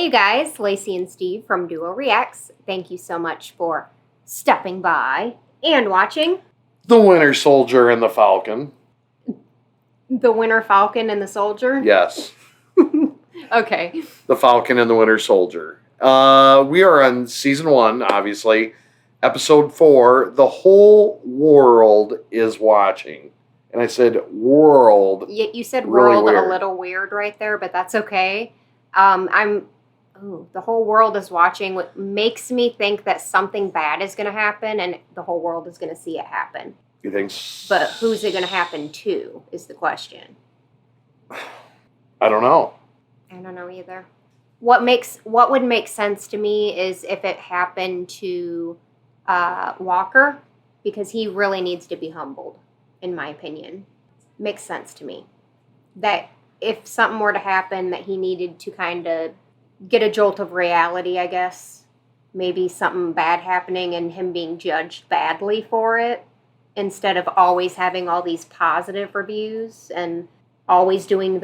Hey guys, Lacey and Steve from Duo Reacts. Thank you so much for stopping by and watching The Winter Soldier and the Falcon. The Winter Falcon and the Soldier? Yes. Okay. The Falcon and the Winter Soldier. We are on season 1, obviously. Episode 4, The Whole World is Watching. And I said world. You said really world weird. a little weird right there, but that's okay. The whole world is watching, what makes me think that something bad is going to happen and the whole world is going to see it happen. You think? But who's it going to happen to is the question. I don't know. I don't know either. What would make sense to me is if it happened to Walker, because he really needs to be humbled, in my opinion. Makes sense to me. That if something were to happen, that he needed to kind of get a jolt of reality, I guess. Maybe something bad happening and him being judged badly for it, instead of always having all these positive reviews and always doing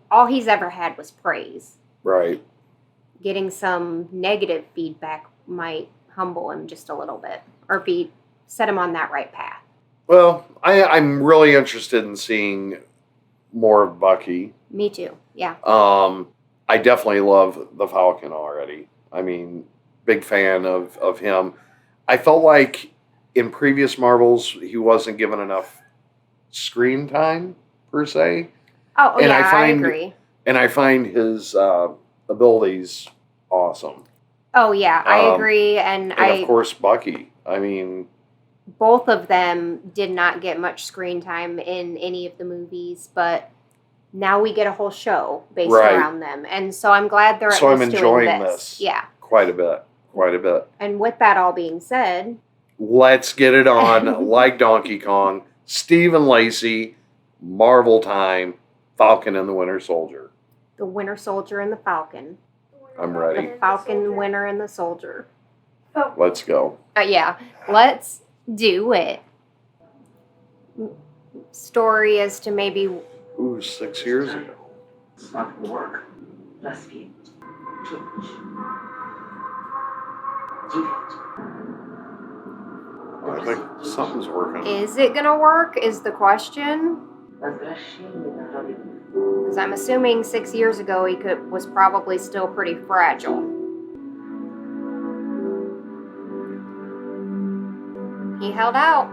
all he's ever had was praise. Right. Getting some negative feedback might humble him just a little bit, or set him on that right path. Well, I'm really interested in seeing more of Bucky. Me too, yeah. I definitely love the Falcon already. I mean, big fan of him. I felt like in previous Marvels, he wasn't given enough screen time, per se. Oh, And yeah, I I agree. And I find his abilities awesome. Oh, yeah, I agree. And of course, Bucky. I mean, both of them did not get much screen time in any of the movies, but now we get a whole show based around them. And so I'm glad they're so at I'm least enjoying doing this. Yeah. Quite a bit. And with that all being said, let's get it on like Donkey Kong. Steve and Lacey, Marvel time, Falcon and the Winter Soldier. the Winter Soldier and the Falcon. I'm ready. The Falcon, Winter, and the Soldier. Let's go. Yeah, let's do it. Story as to maybe... Ooh, 6 years ago. It's not gonna work. Lass geht. I think something's working. Is it gonna work is the question. Because I'm assuming 6 years ago he was probably still pretty fragile. He held out.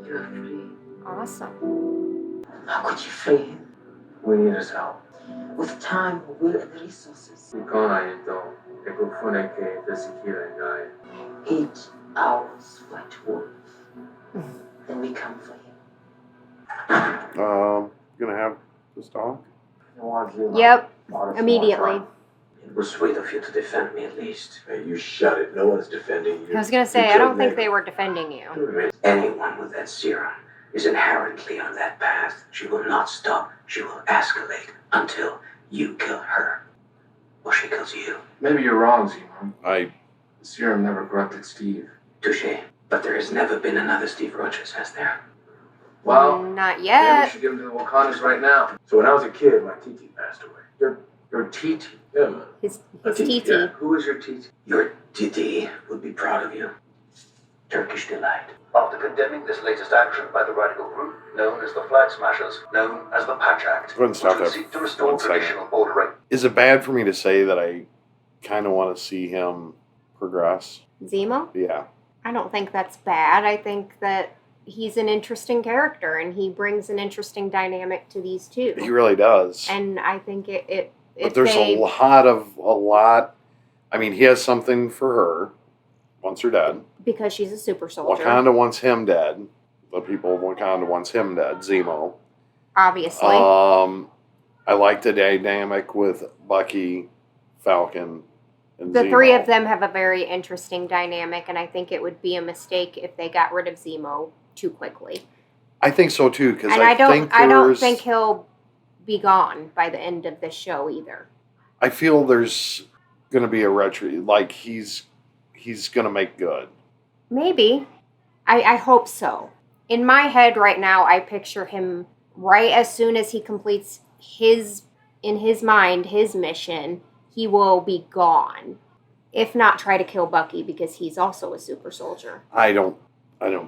You're free. Awesome. How could you free him? We need his help. With time, will, and resources. Nicola, então, é que o fone é que desse guy. 8 hours flight to work. Then we come for him. Gonna have this talk? Yep, immediately. It was sweet of you to defend me at least. Hey, you shut it. No one's defending you. I was gonna say, I don't think they were defending you. Anyone with that serum is inherently on that path. She will not stop. She will escalate until you kill her. Or she kills you. Maybe you're wrong, Zemo. I The serum never corrupted Steve. Touché. But there has never been another Steve Rogers, has there? Well, Not maybe we yet. should give him to the Wakandas right now. So when I was a kid, my Titi passed away. Your Titi? Yeah, man. His Titi. TT. Yeah. Who is your Titi? Your Didi would be proud of you. Turkish delight. After condemning this latest action by the radical group, known as the Flag Smashers, known as the Patch Act, Go ahead and stop which would there. seek to restore 1 second. traditional border rate. Is it bad for me to say that I kind of want to see him progress? Zemo? Yeah. I don't think that's bad. I think that he's an interesting character and he brings an interesting dynamic to these two. He really does. And I think But there's a lot. I mean, he has something for her once they're dead. because she's a super soldier. Wakanda wants him dead. The people of Wakanda wants him dead. Zemo. Obviously. I like the dynamic with Bucky, Falcon, and the Zemo. three of them have a very interesting dynamic, and I think it would be a mistake if they got rid of Zemo too quickly. I think so too, because And I don't think he'll be gone by the end of this show either. I feel there's going to be a retro, like he's going to make good. Maybe. I hope so. In my head right now, I picture him right as soon as he completes in his mind, his mission, he will be gone. If not, try to kill Bucky because he's also a super soldier. I don't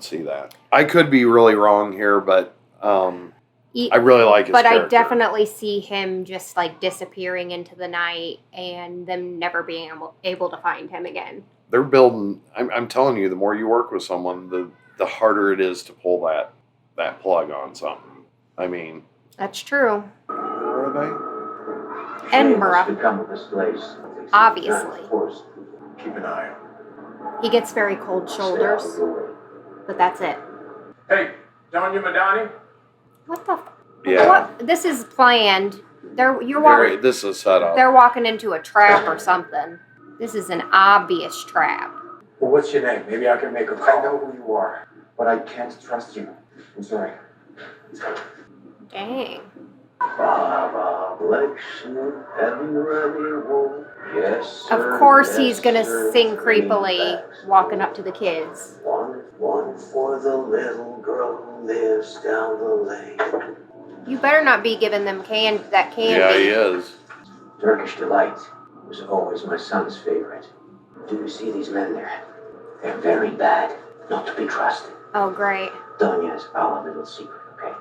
see that. I could be really wrong here, but I really like his character. I definitely see him just like disappearing into the night and them never being able to find him again. They're building. I'm telling you, the more you work with someone, the harder it is to pull that plug on something. I mean, that's true. Where are they? Edinburgh. Become of this place. Obviously. Of course. Keep an eye on. He gets very cold shoulders, but that's it. Hey, Donya Madani. What the? Yeah. What? This is planned. You're walking. This is set up. They're walking into a trap or something. This is an obvious trap. Well, what's your name? Maybe I can make a call. I know who you are, but I can't trust you. I'm sorry. Dang. Baba bless you, everybody won't. Yes, sir. Of course yes, he's gonna sir. sing creepily, Greenbacks. walking up to the kids. One for the little girl who lives down the lane. You better not be giving them that candy. Yeah, he is. Turkish Delight was always my son's favorite. Do you see these men there? They're very bad, not to be trusted. Oh, great. Donya's our little secret, okay?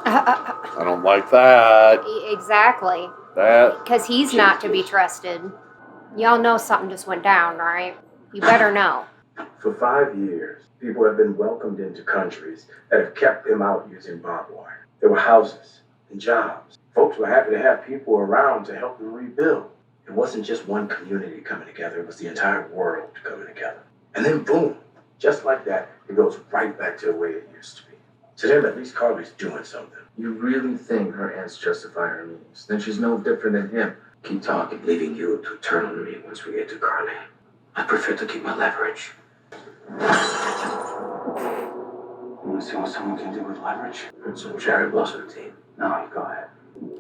I don't like that. Exactly. That. Because he's not to be trusted. Y'all know something just went down, right? You better know. For 5 years, people have been welcomed into countries that have kept them out using barbed wire. There were houses and jobs. Folks were happy to have people around to help them rebuild. It wasn't just one community coming together, it was the entire world coming together. And then boom, just like that, it goes right back to the way it used to be. To them, at least Carly's doing something. You really think her ends justify her means? Then she's no different than him. Keep talking, leaving you to turn on me once we get to Carly. I prefer to keep my leverage. You want to see what someone can do with leverage? It's some cherry blossom tea. No, you go ahead.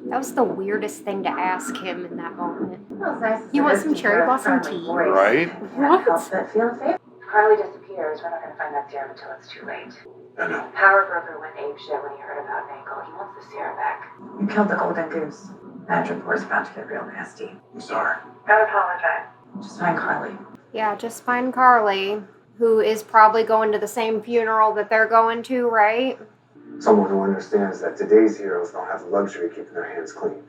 That was the weirdest thing to ask him in that moment. Well, it's nice to You see want this some deeper, cherry blossom friendly tea? voice. Right? We can't help but feel safe. If Carly disappears, we're not going to find that serum until it's too late. I know. Power broker went apeshit when he heard about Nagel. He wants the serum back. You killed the golden goose. That report's about to get real nasty. I'm sorry. Don't apologize. Just find Carly. Yeah, just find Carly, who is probably going to the same funeral that they're going to, right? Someone who understands that today's heroes don't have the luxury of keeping their hands clean.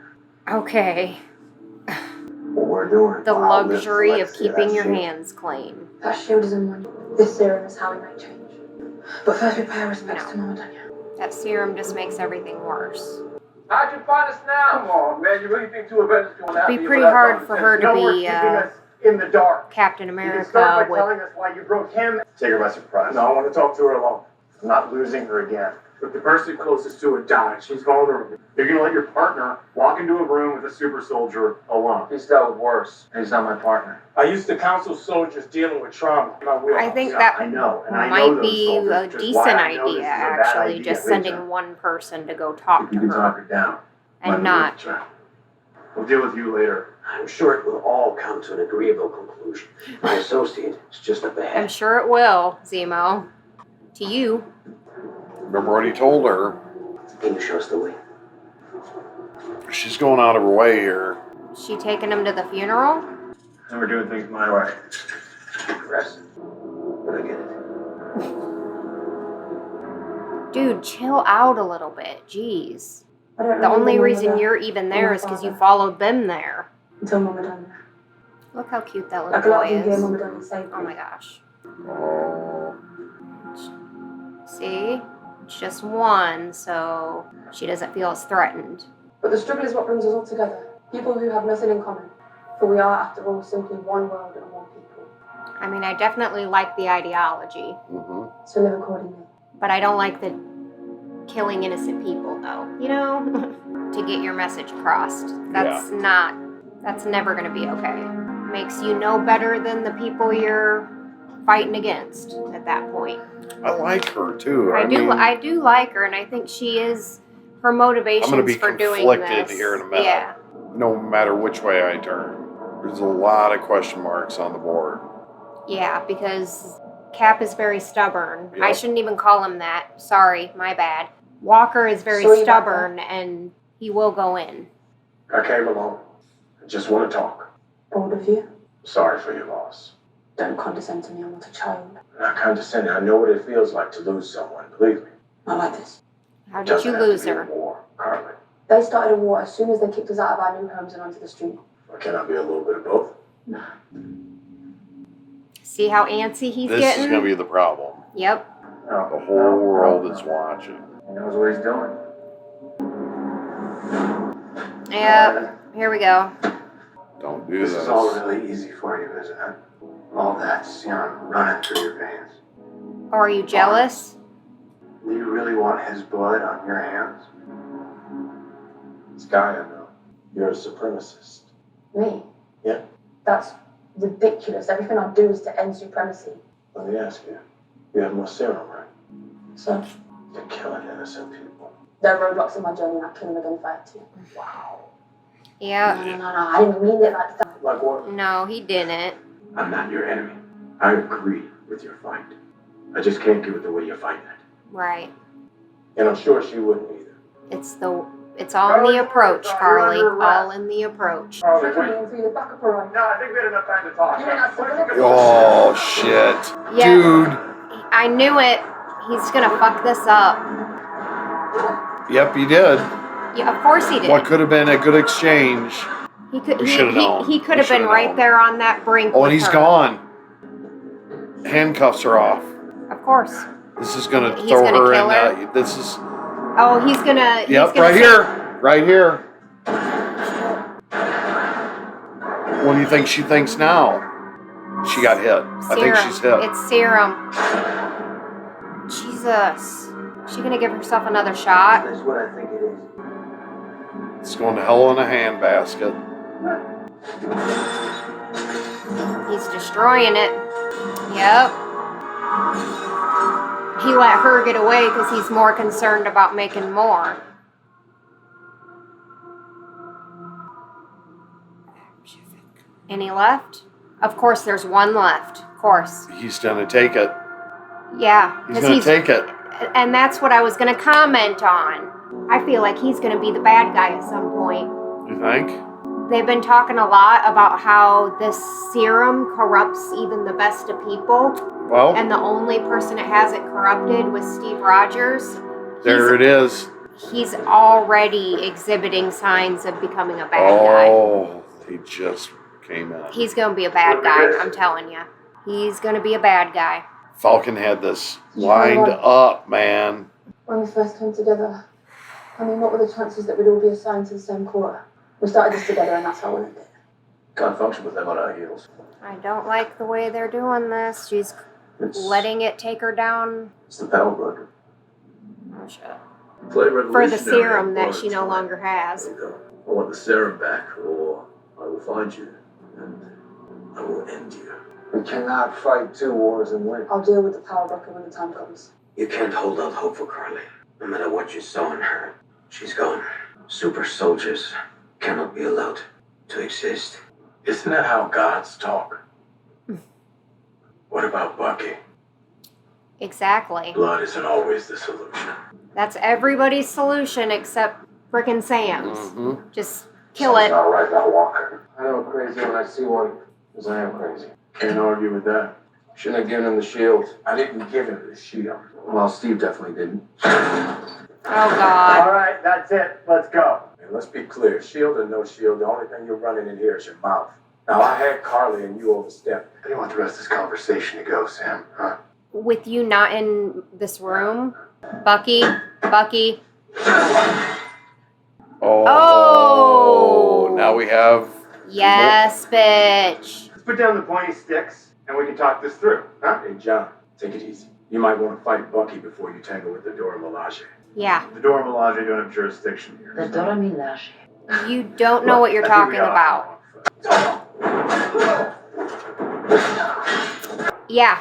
Okay. What we're doing. The will outlive luxury of legacy keeping that your shield. hands clean. That shield is in one. This serum is how we make change. But first we pay our respects to Mama Donya. That serum just makes everything worse. How'd you find us now? Come on, man. You really think two Avengers can It'd be pretty hard for her to be in the dark. Captain You can America start by with... telling us why you broke him. Take her by surprise. No, I want to talk to her alone. I'm not losing her again. If the person closest to her died, she's vulnerable. You're gonna let your partner walk into a room with a super soldier alone. He's dealt with worse, and he's not my partner. I used to counsel soldiers dealing with trauma. I think that I know, and I know might those be soldiers, a which is decent why I know this idea, is a bad actually, idea. just Lisa, sending one person to go talk if to you can talk her her down. and not... We'll deal with you later. I'm sure it will all come to an agreeable conclusion. My associate is just up I'm ahead. sure it will, Zemo. To you. Remember what he told her. Can you show us the way? She's going out of her way here. She taking him to the funeral? And we're doing things my way. Impressive. But I get it. Dude, chill out a little bit. Jeez. I don't The remember only Mama reason Donya you're even there is because you Father. followed them there. Until Mama Donya. Look how cute that I little could boy let you hear is. Mama Donya say. Oh my gosh. Oh. See? It's just one, so she doesn't feel as threatened. But the struggle is what brings us all together. People who have nothing in common. For we are, after all, simply one world and one people. I mean, I definitely like the ideology, Mm-hmm. So live accordingly. but I don't like the killing innocent people, though. You know? To get your message across. That's never going to be okay. Makes you no better than the people you're fighting against at that point. I like her too. I mean, do like her, and I think she is her motivations I'm going to be for doing conflicted this. here in a minute. Yeah. No matter which way I turn. There's a lot of question marks on the board. Yeah, because Cap is very stubborn. Yep. I shouldn't even call him that. Sorry, my bad. Walker is very stubborn, and he will go in. I came alone. I just want to talk. Bold of you. Sorry for your loss. Don't condescend to me, I'm not a child. I'm not condescending. I know what it feels like to lose someone, believe me. Not like this. How It did doesn't you have to lose be a her? war, Carly. They started a war as soon as they kicked us out of our new homes and onto the street. Or can I be a little bit of both? Nah. See how antsy he's This getting? is going to be the problem. Yep. No, The whole world is watching. He knows what he's doing. Yep. Here we go. Don't do This this. is all really easy for you, isn't it? All that serum running through your veins. Or are you jealous? Do you really want his blood on your hands? It's Gaia, though. You're a supremacist. Me? Yeah. That's ridiculous. Everything I do is to end supremacy. Let me ask you. You have more serum, right? So, You're killing innocent people. there are roadblocks in my journey and I'd kill them again if I had to. Wow. Yeah. No, I didn't mean it like that. Like what? No, he didn't. I'm not your enemy. I agree with your fight. I just can't give it the way you're fighting it. Right. And I'm sure she wouldn't either. It's all in the approach, Carly. All in the approach. Carly, Tricking me and through the back of parade. No, I think we had enough time to talk. You ain't got to Oh, shit. Yeah. Dude. I knew it. He's gonna fuck this up. Yep, he did. Yeah, of course he did. What could have been a good exchange. He could. We should've known. He could We have been should've right known. there on that brink. Oh, with and he's her. gone. Handcuffs are off. Of course. This is going to He's throw gonna her kill in. her? This is. Oh, he's gonna. he's Yep, gonna right say- here. Right here. What do you think she thinks now? She got hit. I think Serum. she's hit. It's serum. Jesus. Is she gonna give herself another shot? That's what I think it is. It's going to hell in a handbasket. He's destroying it. Yep. He let her get away because he's more concerned about making more. Any left? Of course, there's one left. Of course. He's going to take it. Yeah. He's 'cause going to take it. And that's what I was going to comment on. I feel like he's going to be the bad guy at some point. You think? They've been talking a lot about how this serum corrupts even the best of people. Well, And the only person that has it corrupted was Steve Rogers. there it is. He's already exhibiting signs of becoming a bad guy. Oh, he just came in. He's going to be a bad guy, I'm telling you. He's going to be a bad guy. Falcon had this lined up, man. When we first came together, I mean, what were the chances that we'd all be assigned to the same quarter? We started this together and that's how we ended it. Can't function with them on our heels. I don't like the way they're doing this. She's It's letting it take her down. It's the power broker. Oh, shit. Play For the serum that she no longer has. I want the serum back, or I will find you, and I will end you. We cannot fight two wars and win. I'll deal with the power broker when the time comes. You can't hold out hope for Carly. No matter what you saw in her, she's gone. Super soldiers cannot be allowed to exist. Isn't that how gods talk? What about Bucky? Exactly. Blood isn't always the solution. That's everybody's solution except frickin' Sam's. Mm-hmm. Just kill it. All right, now Walker. I know I'm crazy when I see one, because I am crazy. Can't argue with that. Shouldn't have given him the shield. I didn't give him the shield. Well, Steve definitely didn't. Oh, God. right, that's it. Let's go. And let's be clear. Shield or no shield, the only thing you're running in here is your mouth. Now, I had Carly and you overstepped. How do you want the rest of this conversation to go, Sam? Huh? With you not in this room, Bucky. Oh. Now we have. Yes, bitch. Let's put down the pointy sticks and we can talk this through, huh? Hey, John, take it easy. You might want to fight Bucky before you tangle with the Dora Milaje. Yeah. The Dora Milaje don't have jurisdiction here. The Dora Milaje. You don't know what you're talking about. Yeah.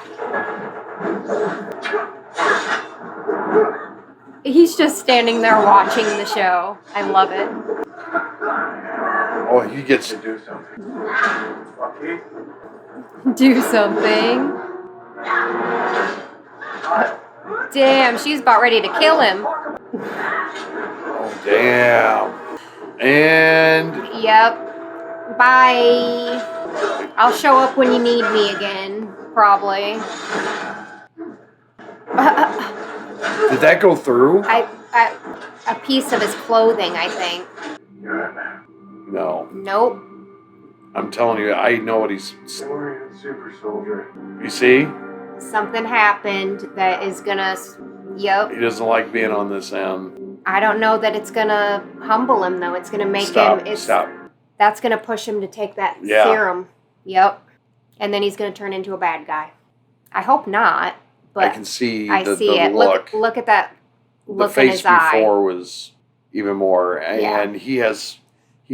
He's just standing there watching the show. I love it. Oh, he gets. To do something. Bucky? Do something. Damn, she's about ready to kill him. Oh, damn. And. Yep. Bye. I'll show up when you need me again, probably. Did that go through? A piece of his clothing, I think. You're right, man. No. Nope. I'm telling you, I know what he's... Don't worry, super soldier. You see? Something happened that is gonna... Yep. He doesn't like being on this end. I don't know that it's gonna humble him, though. It's gonna make him... Stop. That's gonna push him to take that Yeah. serum. Yep. And then he's gonna turn into a bad guy. I hope not, but I can see I the see it. look. Look at that The look in face his eye. before was even more. And he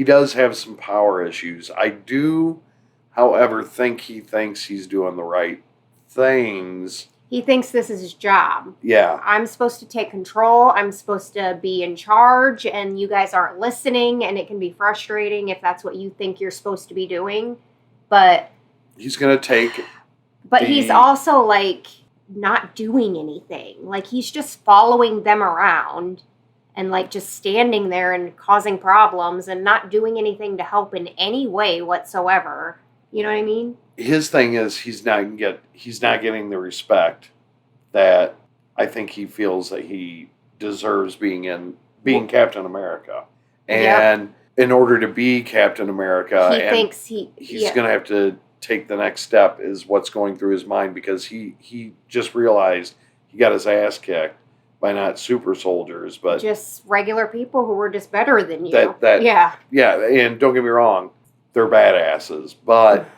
does have some power issues. I do, however, think he thinks he's doing the right things. He thinks this is his job. Yeah. I'm supposed to take control. I'm supposed to be in charge, and you guys aren't listening, and it can be frustrating if that's what you think you're supposed to be doing. But He's going to take... he's also, like, not doing anything. Like, he's just following them around and, like, just standing there and causing problems and not doing anything to help in any way whatsoever. You know what I mean? His thing is he's not getting the respect that I think he feels that he deserves being Captain America. And in order to be Captain America, he thinks he's going to have to take the next step is what's going through his mind, because he just realized he got his ass kicked by not super soldiers, but just regular people who were just better than you. Yeah, and don't get me wrong, they're badasses, but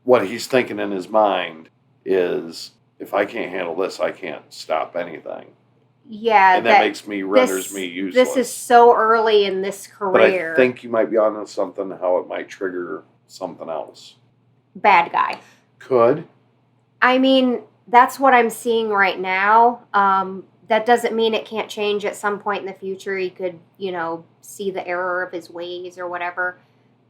what he's thinking in his mind is, if I can't handle this, I can't stop anything. Yeah, and that renders me useless. This is so early in this career. But I think you might be onto something, how it might trigger something else. Bad guy. Could. I mean, that's what I'm seeing right now. That doesn't mean it can't change at some point in the future. He could, see the error of his ways or whatever.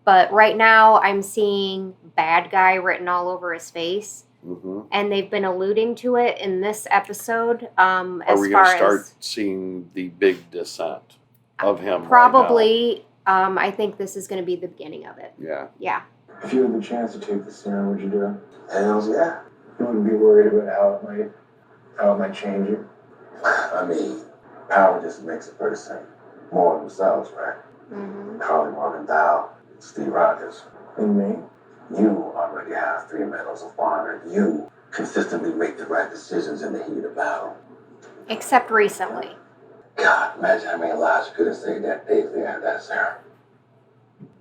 But right now, I'm seeing bad guy written all over his face. Mm-hmm. And they've been alluding to it in this episode. Are we going to start seeing the big descent of him? Probably. Right now? I think this is going to be the beginning of it. Yeah. Yeah. If you had the chance to take the serum, would you do it? Hells yeah. You wouldn't be worried about how it might change you? I mean, power just makes a person more themselves, right? Mm-hmm. Carly Morgenthau, Steve Rogers. And me? You already have 3 medals of honor. You consistently make the right decisions in the heat of battle. Except recently. God, imagine how many lives you could have saved that day if we had that serum.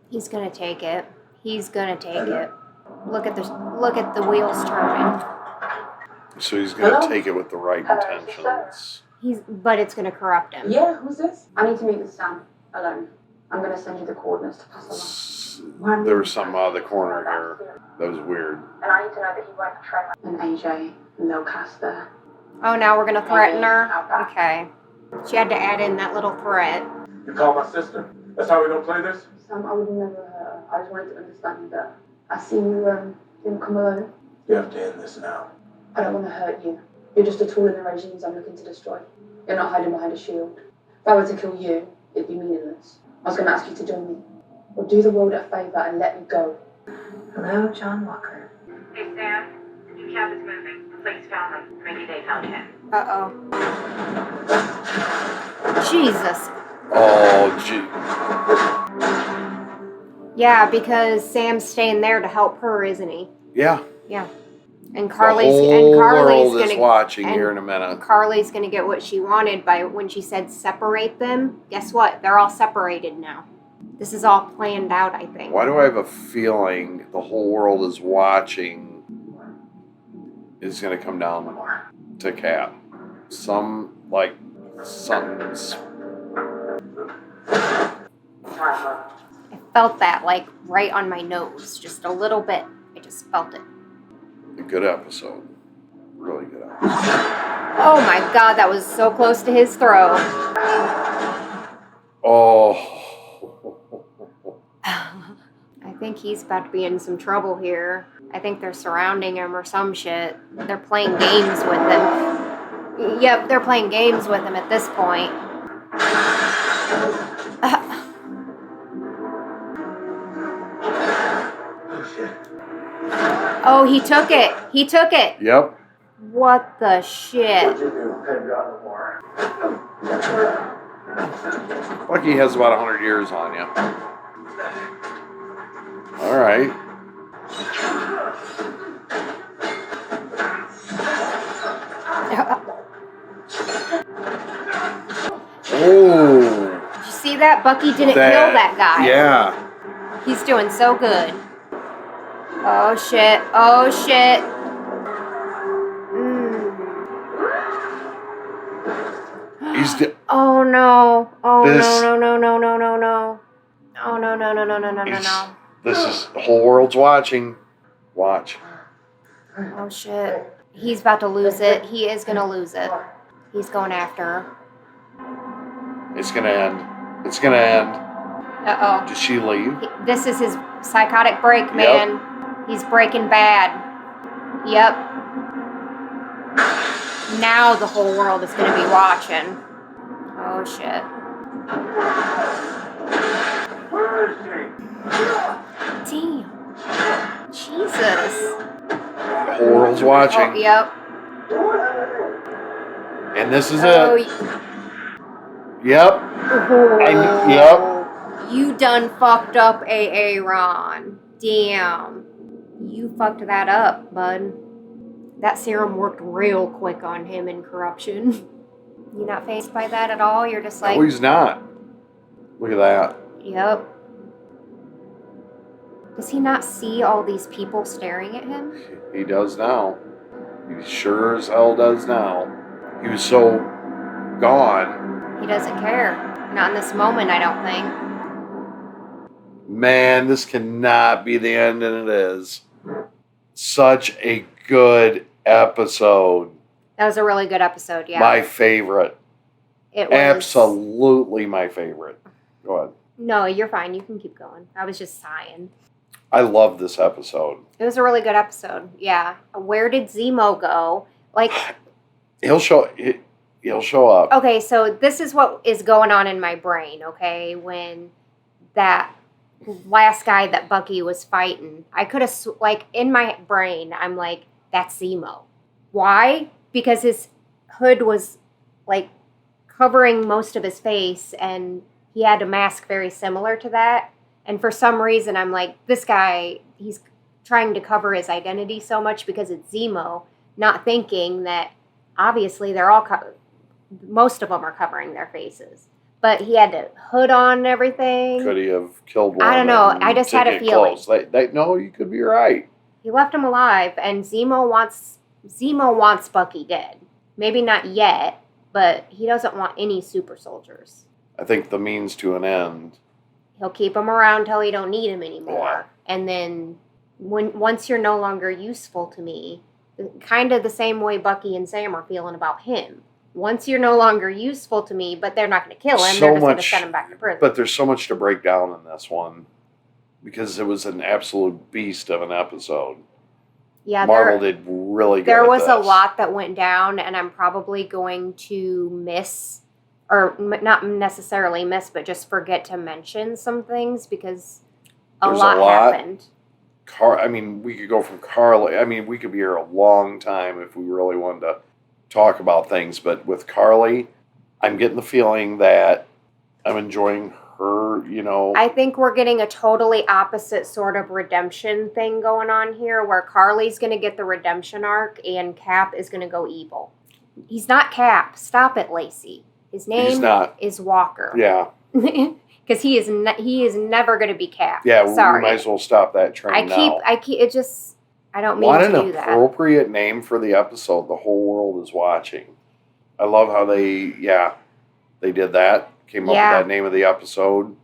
He's gonna take it. He's gonna take it. Look at the wheels turning. So he's gonna take it with the right intentions. But it's gonna corrupt him. Yeah, who's this? I need to meet with Sam alone. I'm gonna send you the coordinates to pass along. There was something out of the corner here that was weird. And I need to know that he won't betray my... And AJ, and they'll cast there. Oh, now we're gonna threaten her? Okay. She had to add in that little threat. You call my sister? That's how we don't play this? Sam, I would never hurt her. I just wanted to understand you better. I see you didn't come alone. You have to end this now. I don't want to hurt you. You're just a tool in the regimes I'm looking to destroy. You're not hiding behind a shield. If I were to kill you, it'd be meaningless. I was going to ask you to join me. Or do the world a favour and let me go. Hello, John Walker. Hey, Sam. The new cab is moving. Please found them. Maybe they found him. Uh-oh. Jesus. Oh, gee. Yeah, because Sam's staying there to help her, isn't he? Yeah. Yeah. And Carly's world is gonna watching here in a minute. Carly's gonna get what she wanted by when she said separate them. Guess what? They're all separated now. This is all planned out, I think. Why do I have a feeling the whole world is watching is going to come down to Cap? Something's... I felt that, like, right on my nose. Just a little bit. I just felt it. A good episode. Really good episode. Oh my God, that was so close to his throat. Oh. I think he's about to be in some trouble here. I think they're surrounding him or some shit. They're playing games with him. Yep, they're playing games with him at this point. Oh shit. Oh, he took it. He took it. Yep. What the shit? What'd you do? Have you gotten more? Bucky has about 100 years on you. All right. Oh. Did you see that? Bucky didn't kill that guy. Yeah. He's doing so good. Oh shit. Oh shit. Oh no. Oh no. Oh no. This is the whole world's watching. Watch. Oh shit. He's about to lose it. He is gonna lose it. He's going after her. It's gonna end. It's gonna end. Uh-oh. Did she leave? This is his psychotic break, man. Yep. He's breaking bad. Yep. Now the whole world is going to be watching. Oh, shit. Where is she? Damn. Jesus. The whole world's watching. Oh, yep. And this is Oh, it. Yep. Yep. You done fucked up, Ron. Damn. You fucked that up, bud. That serum worked real quick on him in corruption. You not fazed by that at all? You're just like... No, he's not. Look at that. Yep. Does he not see all these people staring at him? He does now. He sure as hell does now. He was so gone. He doesn't care. Not in this moment, I don't think. Man, this cannot be the end, and it is. Such a good episode. That was a really good episode, yeah. My favorite. It was. Absolutely my favorite. Go ahead. No, you're fine. You can keep going. I was just sighing. I love this episode. It was a really good episode, yeah. Where did Zemo go? Like... He'll show up. Okay, so this is what is going on in my brain, okay? When that last guy that Bucky was fighting, I could have, like, in my brain, I'm like, that's Zemo. Why? Because his hood was, like, covering most of his face, and he had a mask very similar to that. And for some reason, I'm like, this guy, he's trying to cover his identity so much because it's Zemo, not thinking that, obviously, they're all most of them are covering their faces. But he had the hood on and everything. Could he have killed one? I don't know. I just had a feeling. No, you could be right. He left him alive, and Zemo wants Bucky dead. Maybe not yet, but he doesn't want any super soldiers. I think the means to an end. He'll keep him around till he don't need him anymore. Yeah. And then once you're no longer useful to me, kind of the same way Bucky and Sam are feeling about him. Once you're no longer useful to me, but they're not going to kill him, they're just going to send him back to prison. But there's so much to break down in this one because it was an absolute beast of an episode. Yeah, Marvel did really good. There was at a this. lot that went down, and I'm probably going to miss, or not necessarily miss, but just forget to mention some things because a lot happened. We could go from Carly. We could be here a long time if we really wanted to talk about things. But with Carly, I'm getting the feeling that I'm enjoying her, I think we're getting a totally opposite sort of redemption thing going on here where Carly's going to get the redemption arc and Cap is going to go evil. He's not Cap. Stop it, Lacey. His name is Walker. Yeah. Because he is never going to be Cap. Yeah, sorry. We might as well stop that train now. I don't mean to do that. What an appropriate name for the episode. The whole world is watching. I love how they did that. Came up with that name of the episode.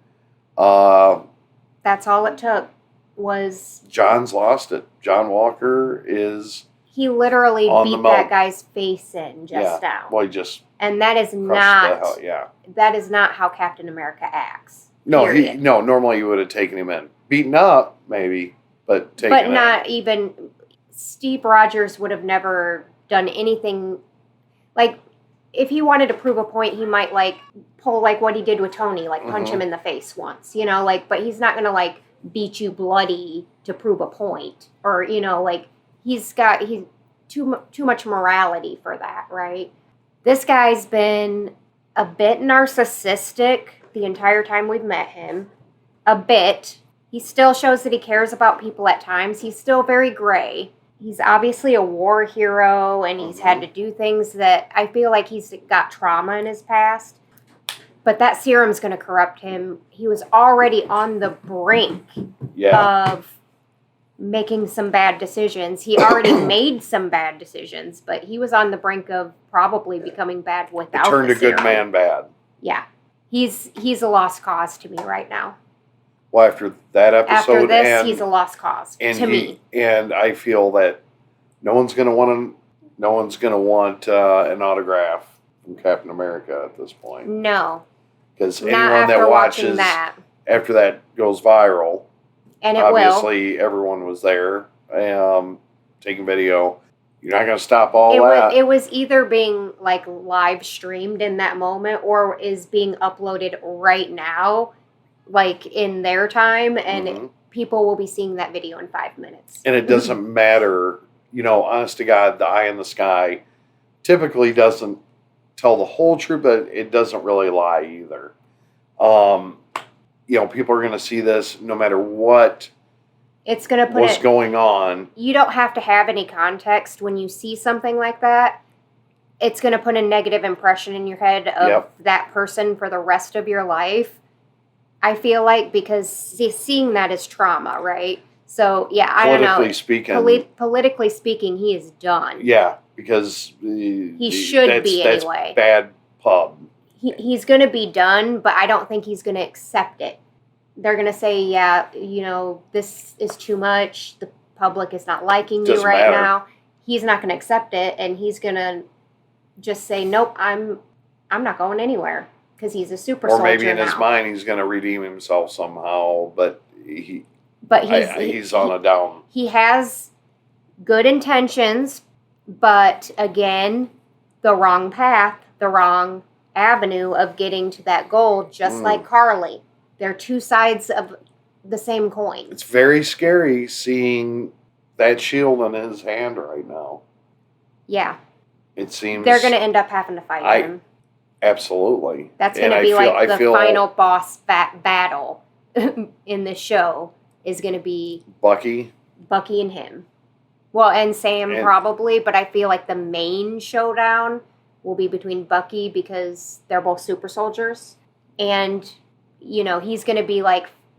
That's all it took was... John's lost it. John Walker is... He literally beat that guy's face in just now. Well, he just... And that is not... That is not how Captain America acts. No, normally you would have taken him in. Beaten up, maybe, but taken But not even... Steve Rogers would have never done anything... Like, if he wanted to prove a point, he might, pull, what he did with Tony, punch him in the face once, but he's not going to, beat you bloody to prove a point, or like he's too much morality for that, right? This guy's been a bit narcissistic the entire time we've met him. A bit. He still shows that he cares about people at times. He's still very gray. He's obviously a war hero, and he's had to do things that I feel like he's got trauma in his past. But that serum's going to corrupt him. He was already on the brink of making some bad decisions. He already made some bad decisions, but he was on the brink of probably becoming bad without It turned the a good serum. man bad. Yeah. He's a lost cause to me right now. Well, after that episode, After this, he's a lost cause to me. And I feel that no one's going to want an autograph from Captain America at this point. No. Because Not anyone after that watching watches that. after that goes viral, And it obviously everyone was there taking video. You're not going to stop all will. that. It was either being like live streamed in that moment or is being uploaded right now, like in their time, and people will be seeing that video in 5 minutes. And it doesn't matter, honest to God, the eye in the sky typically doesn't tell the whole truth, but it doesn't really lie either. People are going to see this no matter what. It's going to put what's going on. You don't have to have any context when you see something like that. It's going to put a negative impression in your head of that person for the rest of your life. I feel like, because seeing that is trauma, right? So, yeah, I don't know. Politically speaking, he is done. Yeah, because he should be anyway. That's bad pub. He's going to be done, but I don't think he's going to accept it. They're going to say, yeah, this is too much. The public is not liking you right now. He's not going to accept it, and he's going to just say, nope, I'm not going anywhere, because he's a super soldier now. Or maybe in his mind he's going to redeem himself somehow, but he's on a down. He has good intentions, but again, the wrong path, the wrong avenue of getting to that goal, just like Carly. They're two sides of the same coin. It's very scary seeing that shield in his hand right now. Yeah. It seems they're going to end up having to fight him. Absolutely. That's going to be the final boss battle in the show is going to be Bucky and him. Well, and Sam probably, but I feel like the main showdown will be between Bucky, because they're both super soldiers, and he's going to be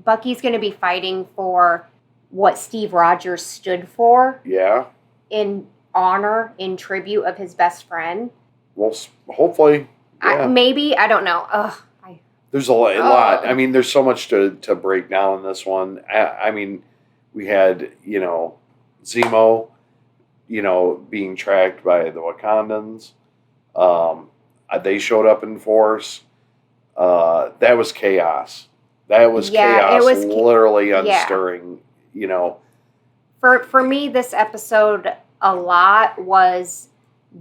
Bucky's going to be fighting for what Steve Rogers stood for. Yeah. In honor, in tribute of his best friend. Well, hopefully. Yeah. Maybe, I don't know. There's a lot. I mean, there's so much to break down in this one. I mean, we had, Zemo, being tracked by the Wakandans. They showed up in force. That was chaos. That was chaos, it was literally unstirring, For me, this episode a lot was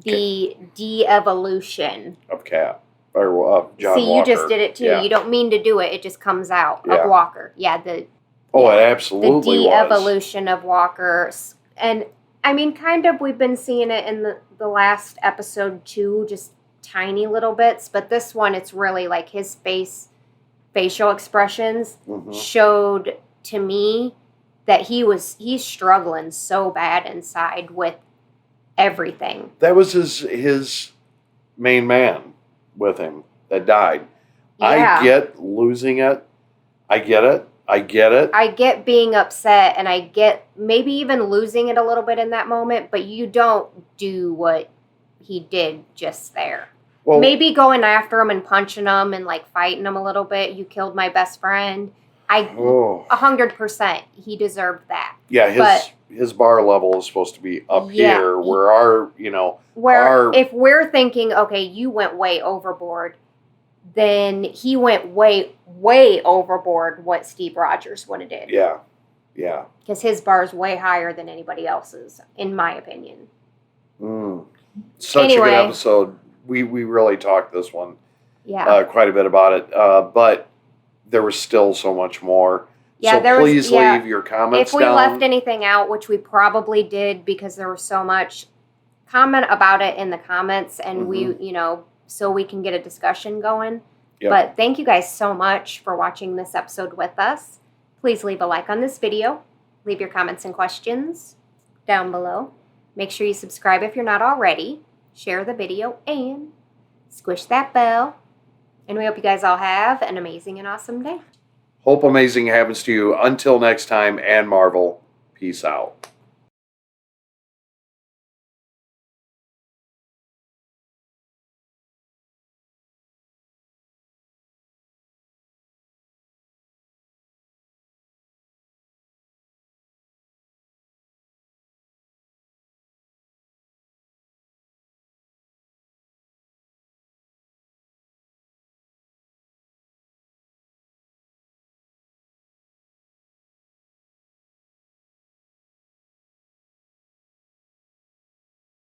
the de-evolution of Cap. Or of John See, Walker. You just did it too. Yeah. You don't mean to do it. It just comes out of Walker. Yeah, it absolutely the de-evolution of Walker. And, I mean, kind of we've been seeing it in the last episode too, just tiny little bits. But this one, it's really like his facial expressions showed to me that he's struggling so bad inside with everything. That was his main man with him that died. Yeah. I get losing it. I get it. I get being upset, and I get maybe even losing it a little bit in that moment, but you don't do what he did just there. Well, maybe going after him and punching him and fighting him a little bit. You killed my best friend. 100% he deserved that. Yeah, his bar level is supposed to be up here, where if we're thinking, okay, you went way overboard, then he went way, way overboard what Steve Rogers would have did. Yeah, yeah. Because his bar is way higher than anybody else's, in my opinion. Such a good episode. We really talked this one quite a bit about it, but there was still so much more. Yeah, so please leave your comments If we down. left anything out, which we probably did because there was so much, comment about it in the comments, and we, so we can get a discussion going. Yep. But thank you guys so much for watching this episode with us. Please leave a like on this video. Leave your comments and questions down below. Make sure you subscribe if you're not already. Share the video and squish that bell. And we hope you guys all have an amazing and awesome day. Hope amazing happens to you. Until next time, and Marvel, peace out.